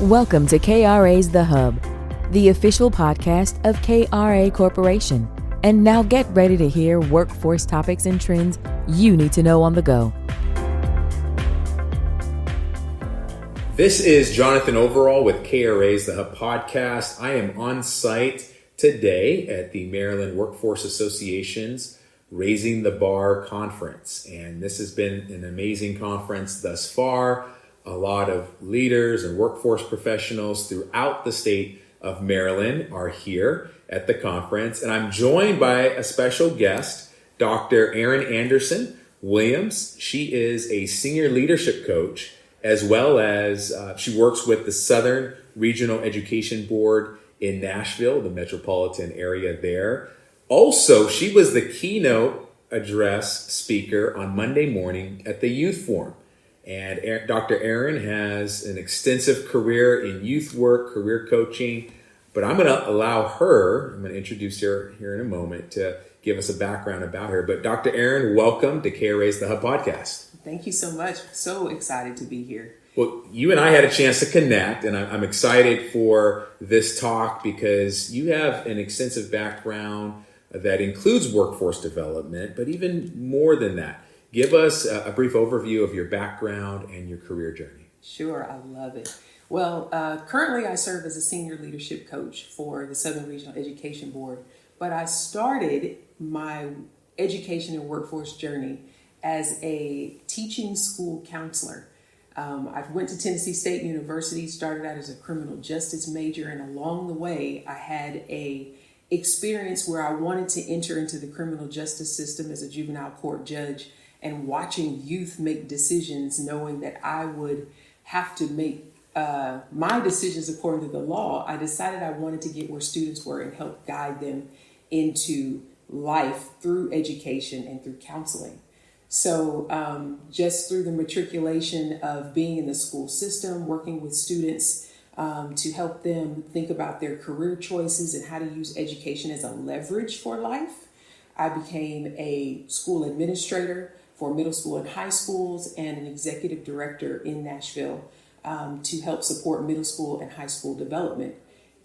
Welcome to KRA's The Hub, the official podcast of KRA Corporation. And now get ready to hear workforce topics and trends you need to know on the go. This is Jonathan Overall with KRA's The Hub podcast. I am on site today at the Maryland Workforce Association's Raising the Bar conference. And this has been an amazing conference thus far. A lot of leaders and workforce professionals throughout the state of Maryland are here at the conference. And I'm joined by a special guest, Dr. Erin Anderson Williams. She is a senior leadership coach, as well as she works with the Southern Regional Education Board in Nashville, the metropolitan area there. Also, she was the keynote address speaker on Monday morning at the Youth Forum. And Dr. Erin has an extensive career in youth work, career coaching, but I'm going to I'm going to introduce her here in a moment to give us a background about her. But Dr. Erin, welcome to KRA's The Hub podcast. Thank you so much. So excited to be here. Well, you and I had a chance to connect, and I'm excited for this talk because you have an extensive background that includes workforce development, but even more than that. Give us a brief overview of your background and your career journey. Sure, I love it. Well, currently I serve as a senior leadership coach for the Southern Regional Education Board, but I started my education and workforce journey as a teaching school counselor. I went to Tennessee State University, started out as a criminal justice major, and along the way I had a experience where I wanted to enter into the criminal justice system as a juvenile court judge. And watching youth make decisions, knowing that I would have to make my decisions according to the law, I decided I wanted to get where students were and help guide them into life through education and through counseling. So just through the matriculation of being in the school system, working with students to help them think about their career choices and how to use education as a leverage for life, I became a school administrator for middle school and high schools and an executive director in Nashville to help support middle school and high school development,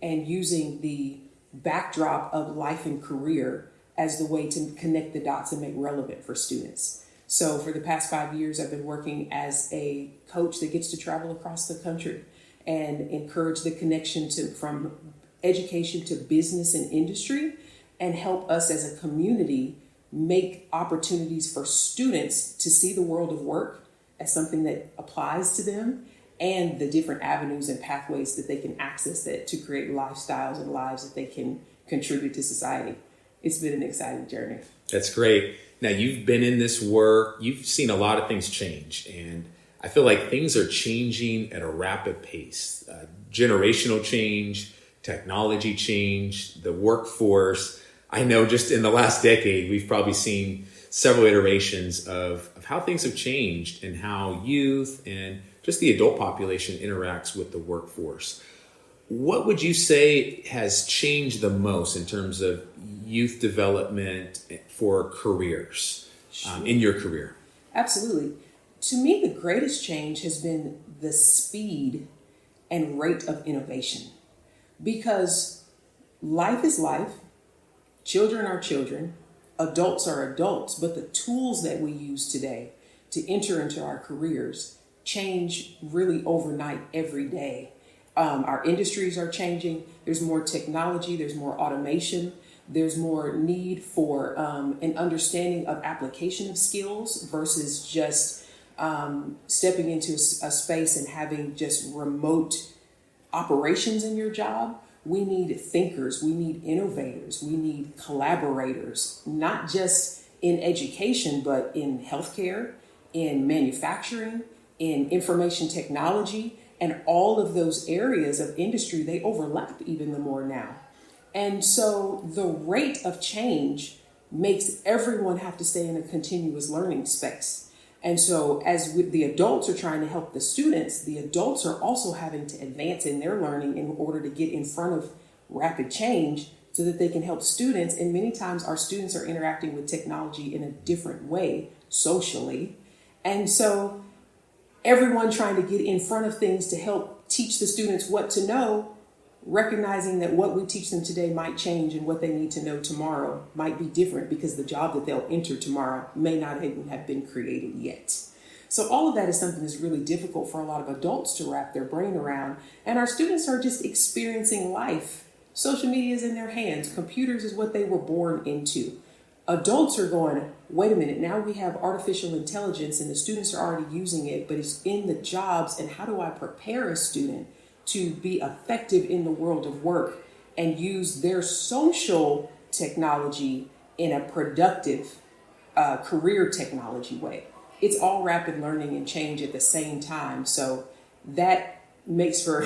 and using the backdrop of life and career as the way to connect the dots and make relevant for students. So for the past 5 years, I've been working as a coach that gets to travel across the country and encourage the connection from education to business and industry, and help us as a community make opportunities for students to see the world of work as something that applies to them, and the different avenues and pathways that they can access that to create lifestyles and lives that they can contribute to society. It's been an exciting journey. That's great. Now, you've been in this work, you've seen a lot of things change, and I feel like things are changing at a rapid pace. Generational change, technology change, the workforce. I know just in the last decade, we've probably seen several iterations of how things have changed and how youth and just the adult population interacts with the workforce. What would you say has changed the most in terms of youth development for careers, in your career? Absolutely. To me, the greatest change has been the speed and rate of innovation, because life is life. Children are children, adults are adults, but the tools that we use today to enter into our careers change really overnight every day. Our industries are changing. There's more technology, there's more automation, there's more need for an understanding of application of skills versus just stepping into a space and having just remote operations in your job. We need thinkers, we need innovators, we need collaborators, not just in education, but in healthcare, in manufacturing, in information technology, and all of those areas of industry, they overlap even the more now. And so the rate of change makes everyone have to stay in a continuous learning space. And so as with the adults are trying to help the students, the adults are also having to advance in their learning in order to get in front of rapid change so that they can help students. And many times our students are interacting with technology in a different way socially. And so everyone trying to get in front of things to help teach the students what to know, recognizing that what we teach them today might change and what they need to know tomorrow might be different because the job that they'll enter tomorrow may not even have been created yet. So all of that is something that's really difficult for a lot of adults to wrap their brain around. And our students are just experiencing life. Social media is in their hands. Computers is what they were born into. Adults are going, wait a minute, now we have artificial intelligence and the students are already using it, but it's in the jobs. And how do I prepare a student to be effective in the world of work and use their social technology in a productive career technology way? It's all rapid learning and change at the same time. So that makes for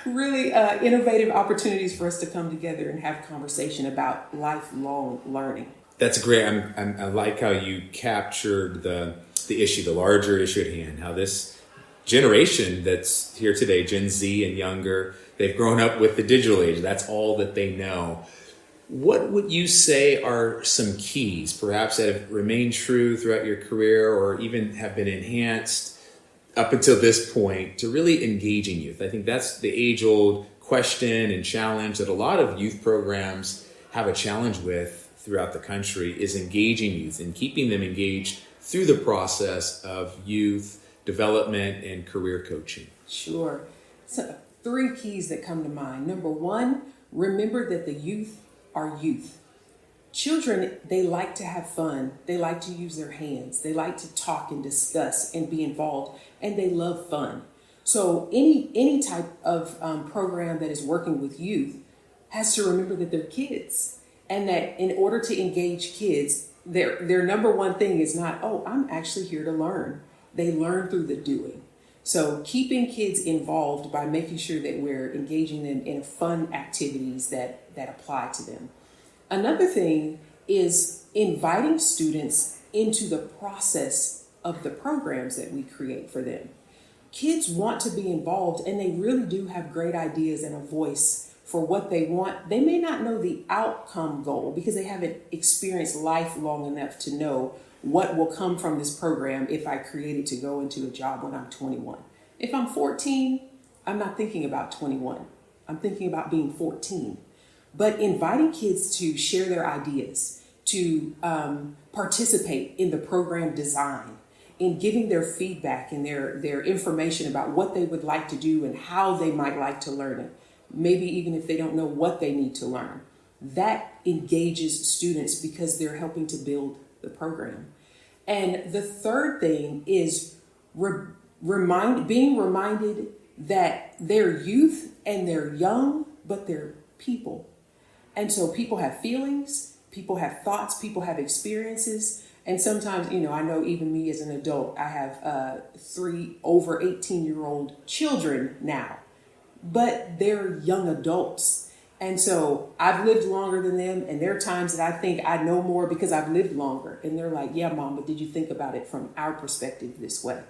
really innovative opportunities for us to come together and have conversation about lifelong learning. That's great. I like how you captured the issue, the larger issue at hand, how this generation that's here today, Gen Z and younger, they've grown up with the digital age. That's all that they know. What would you say are some keys, perhaps, that have remained true throughout your career or even have been enhanced up until this point to really engaging youth? I think that's the age-old question and challenge that a lot of youth programs have a challenge with throughout the country, is engaging youth and keeping them engaged through the process of youth development and career coaching. Sure. So 3 keys that come to mind. Number 1, remember that the youth are youth. Children, they like to have fun. They like to use their hands. They like to talk and discuss and be involved, and they love fun. So any type of program that is working with youth has to remember that they're kids, and that in order to engage kids, their number one thing is not, oh, I'm actually here to learn. They learn through the doing. So keeping kids involved by making sure that we're engaging them in fun activities that apply to them. Another thing is inviting students into the process of the programs that we create for them. Kids want to be involved, and they really do have great ideas and a voice for what they want. They may not know the outcome goal because they haven't experienced life long enough to know what will come from this program if I create it to go into a job when I'm 21. If I'm 14, I'm not thinking about 21. I'm thinking about being 14. But inviting kids to share their ideas, to participate in the program design, in giving their feedback and their information about what they would like to do and how they might like to learn it, maybe even if they don't know what they need to learn. That engages students because they're helping to build the program. And the third thing is being reminded that they're youth and they're young, but they're people. And so people have feelings, people have thoughts, people have experiences. And sometimes, I know even me as an adult, I have 3 over 18-year-old children now, but they're young adults. And so I've lived longer than them, and there are times that I think I know more because I've lived longer. And they're like, yeah, Mom, but did you think about it from our perspective this way?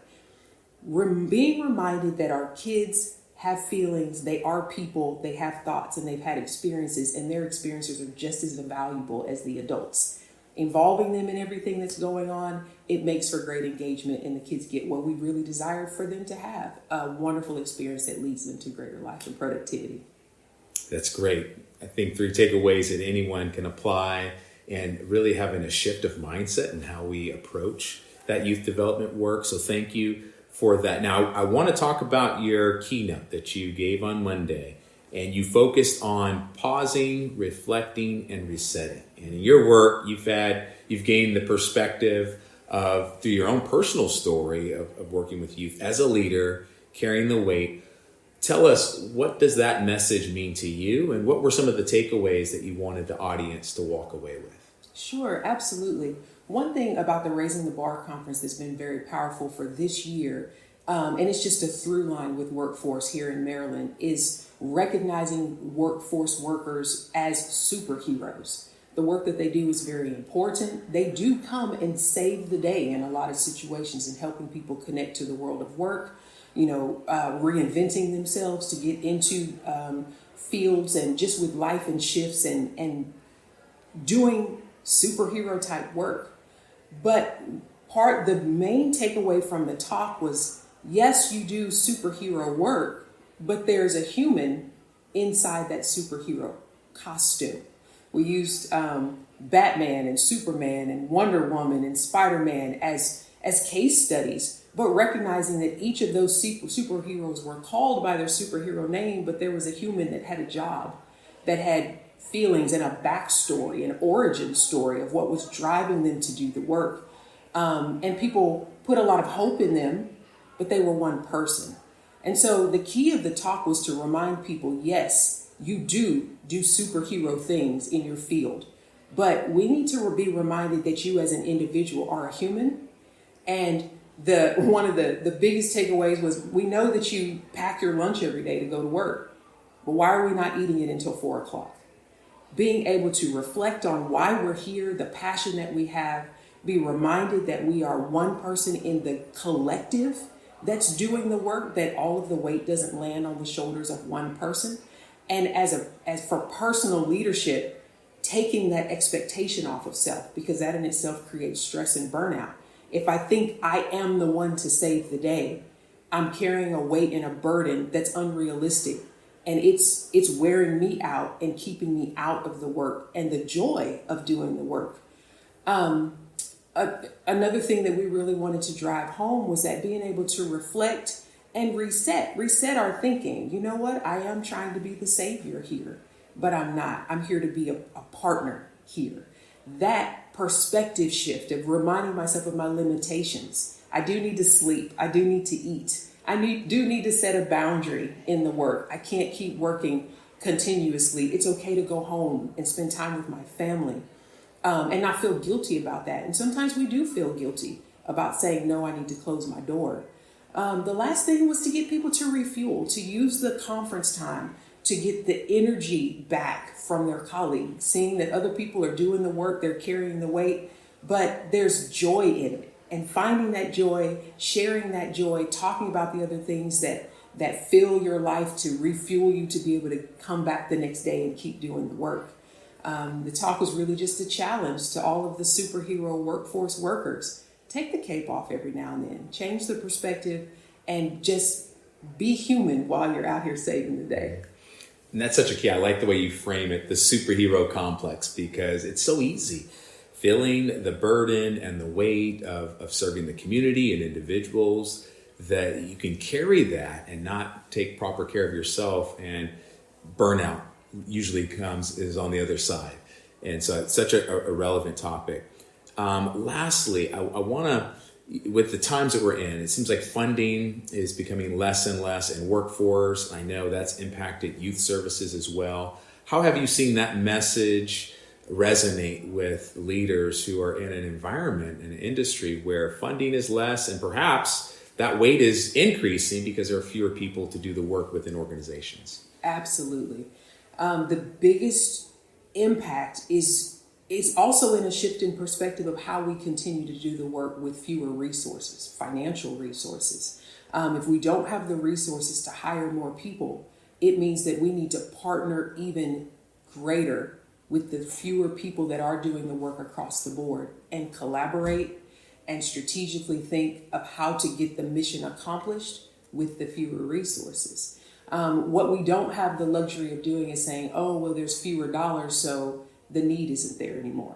Being reminded that our kids have feelings, they are people, they have thoughts, and they've had experiences, and their experiences are just as valuable as the adults. Involving them in everything that's going on, it makes for great engagement, and the kids get what we really desire for them to have, a wonderful experience that leads them to greater life and productivity. That's great. I think 3 takeaways that anyone can apply, and really having a shift of mindset in how we approach that youth development work. So thank you for that. Now, I want to talk about your keynote that you gave on Monday, and you focused on pausing, reflecting, and resetting. And in your work, you've gained the perspective of, through your own personal story of working with youth as a leader, carrying the weight. Tell us, what does that message mean to you, and what were some of the takeaways that you wanted the audience to walk away with? Sure, absolutely. One thing about the Raising the Bar conference that's been very powerful for this year, and it's just a through line with workforce here in Maryland, is recognizing workforce workers as superheroes. The work that they do is very important. They do come and save the day in a lot of situations in helping people connect to the world of work, reinventing themselves to get into fields and just with life and shifts and doing superhero type work. But the main takeaway from the talk was, yes, you do superhero work, but there's a human inside that superhero costume. We used Batman and Superman and Wonder Woman and Spider-Man as case studies, but recognizing that each of those superheroes were called by their superhero name, but there was a human that had a job, that had feelings and a backstory, an origin story of what was driving them to do the work. And people put a lot of hope in them, but they were one person. And so the key of the talk was to remind people, yes, you do superhero things in your field, but we need to be reminded that you as an individual are a human. And one of the biggest takeaways was, we know that you pack your lunch every day to go to work, but why are we not eating it until 4:00? Being able to reflect on why we're here, the passion that we have, be reminded that we are one person in the collective that's doing the work, that all of the weight doesn't land on the shoulders of one person. And as for personal leadership, taking that expectation off of self, because that in itself creates stress and burnout. If I think I am the one to save the day, I'm carrying a weight and a burden that's unrealistic. And it's wearing me out and keeping me out of the work and the joy of doing the work. Another thing that we really wanted to drive home was that being able to reflect and reset our thinking. You know what? I am trying to be the savior here, but I'm not. I'm here to be a partner here. That perspective shift of reminding myself of my limitations. I do need to sleep. I do need to eat. I do need to set a boundary in the work. I can't keep working continuously. It's okay to go home and spend time with my family and not feel guilty about that. And sometimes we do feel guilty about saying, no, I need to close my door. The last thing was to get people to refuel, to use the conference time to get the energy back from their colleagues, seeing that other people are doing the work, they're carrying the weight, but there's joy in it. And finding that joy, sharing that joy, talking about the other things that fill your life to refuel you to be able to come back the next day and keep doing the work. The talk was really just a challenge to all of the superhero workforce workers. Take the cape off every now and then, change the perspective, and just be human while you're out here saving the day. And that's such a key. I like the way you frame it, the superhero complex, because it's so easy. Feeling the burden and the weight of serving the community and individuals, that you can carry that and not take proper care of yourself, and burnout usually is on the other side. And so it's such a relevant topic. Lastly, I want to, with the times that we're in, it seems like funding is becoming less and less in workforce. I know that's impacted youth services as well. How have you seen that message resonate with leaders who are in an environment, an industry where funding is less, and perhaps that weight is increasing because there are fewer people to do the work within organizations? Absolutely. The biggest impact is also in a shift in perspective of how we continue to do the work with fewer resources, financial resources. If we don't have the resources to hire more people, it means that we need to partner even greater with the fewer people that are doing the work across the board, and collaborate and strategically think of how to get the mission accomplished with the fewer resources. What we don't have the luxury of doing is saying, oh, well, there's fewer dollars, so the need isn't there anymore.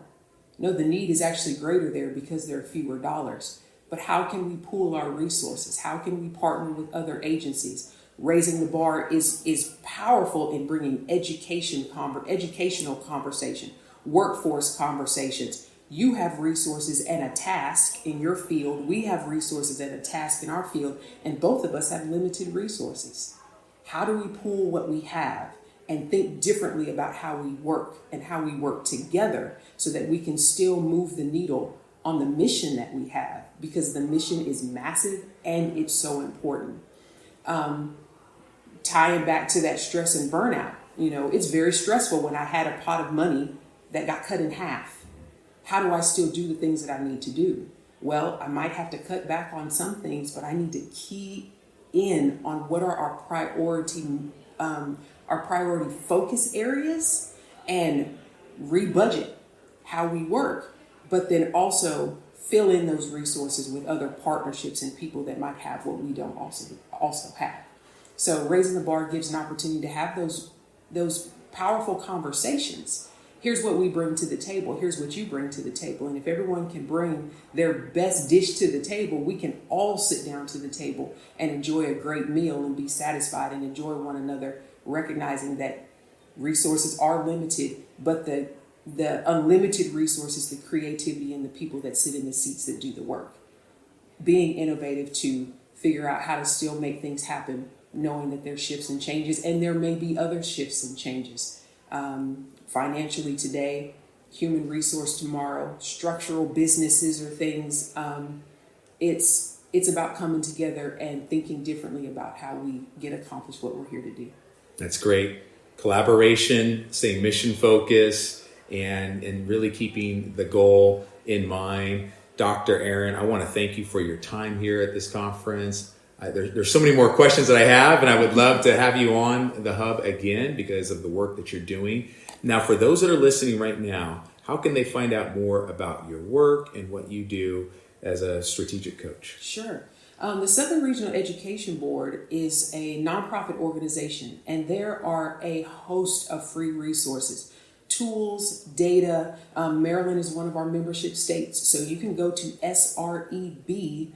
No, the need is actually greater there because there are fewer dollars. But how can we pool our resources? How can we partner with other agencies? Raising the bar is powerful in bringing educational conversation, workforce conversations. You have resources and a task in your field. We have resources and a task in our field, and both of us have limited resources. How do we pool what we have and think differently about how we work and how we work together so that we can still move the needle on the mission that we have, because the mission is massive and it's so important. Tying back to that stress and burnout, it's very stressful when I had a pot of money that got cut in half. How do I still do the things that I need to do? Well, I might have to cut back on some things, but I need to key in on what are our priority focus areas, and rebudget how we work, but then also fill in those resources with other partnerships and people that might have what we don't also have. So raising the bar gives an opportunity to have those powerful conversations. Here's what we bring to the table. Here's what you bring to the table. And if everyone can bring their best dish to the table, we can all sit down to the table and enjoy a great meal and be satisfied and enjoy one another, recognizing that resources are limited, but the unlimited resources, the creativity, and the people that sit in the seats that do the work. Being innovative to figure out how to still make things happen, knowing that there's shifts and changes, and there may be other shifts and changes. Financially today, human resource tomorrow, structural businesses or things. It's about coming together and thinking differently about how we get accomplished what we're here to do. That's great. Collaboration, staying mission focused, and really keeping the goal in mind. Dr. Erin, I want to thank you for your time here at this conference. There's so many more questions that I have, and I would love to have you on the Hub again because of the work that you're doing. Now, for those that are listening right now, how can they find out more about your work and what you do as a strategic coach? Sure. The Southern Regional Education Board is a nonprofit organization, and there are a host of free resources, tools, data. Maryland is one of our membership states, so you can go to sreb.org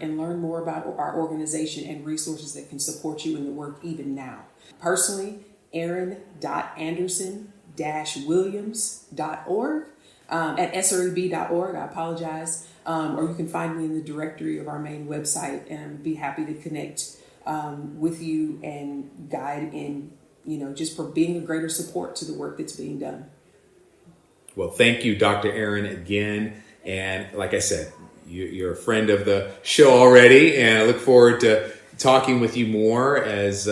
and learn more about our organization and resources that can support you in the work even now. Personally, Erin.Anderson-Williams.org at sreb.org. I apologize. Or you can find me in the directory of our main website, and be happy to connect with you and guide in, just for being a greater support to the work that's being done. Well, thank you, Dr. Erin, again. And like I said, you're a friend of the show already, and I look forward to talking with you more as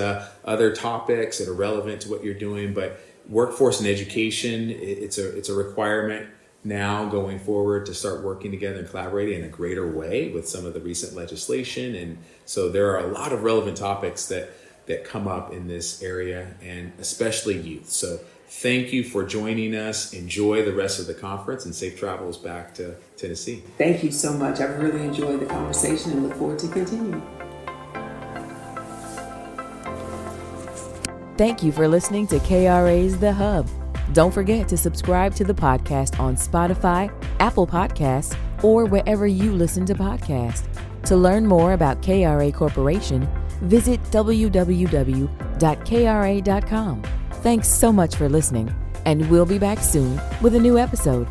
other topics that are relevant to what you're doing. But workforce and education, it's a requirement now going forward to start working together and collaborating in a greater way with some of the recent legislation. And so there are a lot of relevant topics that come up in this area, and especially youth. So thank you for joining us. Enjoy the rest of the conference and safe travels back to Tennessee. Thank you so much. I've really enjoyed the conversation and look forward to continuing. Thank you for listening to KRA's The Hub. Don't forget to subscribe to the podcast on Spotify, Apple Podcasts, or wherever you listen to podcasts. To learn more about KRA Corporation, visit www.kra.com. Thanks so much for listening, and we'll be back soon with a new episode.